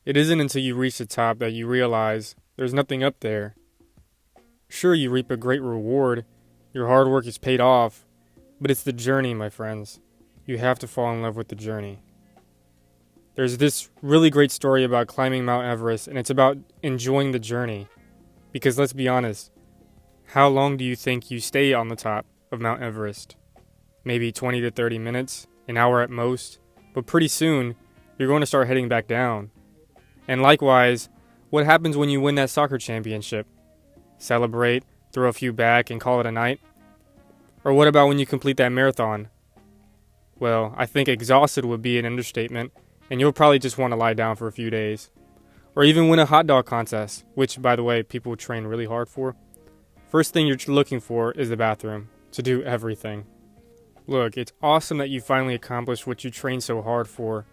It isn't until you reach the top that you realize there's nothing up there. Sure, you reap a great reward, your hard work is paid off, but it's the journey, my friends. You have to fall in love with the journey. There's this really great story about climbing Mount Everest, and it's about enjoying the journey. Because let's be honest, how long do you think you stay on the top of Mount Everest? Maybe 20 to 30 minutes, an hour at most, but pretty soon, you're going to start heading back down. And likewise, what happens when you win that soccer championship? Celebrate, throw a few back, and call it a night? Or what about when you complete that marathon? Well, I think exhausted would be an understatement, and you'll probably just want to lie down for a few days. Or even win a hot dog contest, which, by the way, people train really hard for. First thing you're looking for is the bathroom, to do everything. Look, it's awesome that you finally accomplished what you trained so hard for,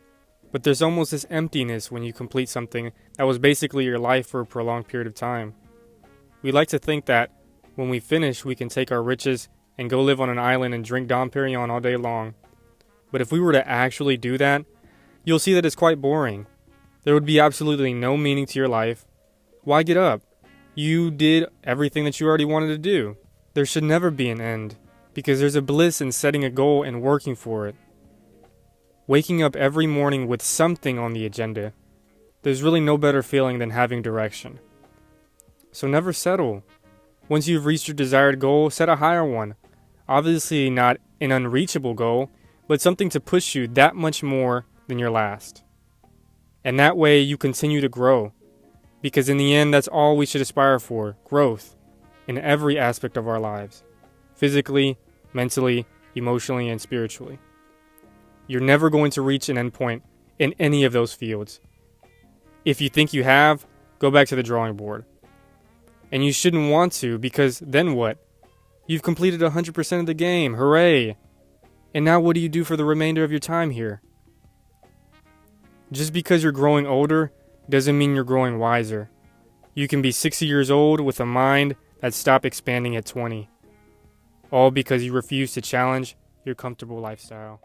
but there's almost this emptiness when you complete something that was basically your life for a prolonged period of time. We like to think that when we finish, we can take our riches and go live on an island and drink Dom Perignon all day long. But if we were to actually do that, you'll see that it's quite boring. There would be absolutely no meaning to your life. Why get up? You did everything that you already wanted to do. There should never be an end, because there's a bliss in setting a goal and working for it. Waking up every morning with something on the agenda. There's really no better feeling than having direction. So never settle. Once you've reached your desired goal, set a higher one. Obviously not an unreachable goal, but something to push you that much more than your last. And that way you continue to grow. Because in the end, that's all we should aspire for, growth, in every aspect of our lives. Physically, mentally, emotionally, and spiritually. You're never going to reach an endpoint in any of those fields. If you think you have, go back to the drawing board. And you shouldn't want to, because then what? You've completed 100% of the game, hooray! And now what do you do for the remainder of your time here? Just because you're growing older doesn't mean you're growing wiser. You can be 60 years old with a mind that stopped expanding at 20. All because you refuse to challenge your comfortable lifestyle.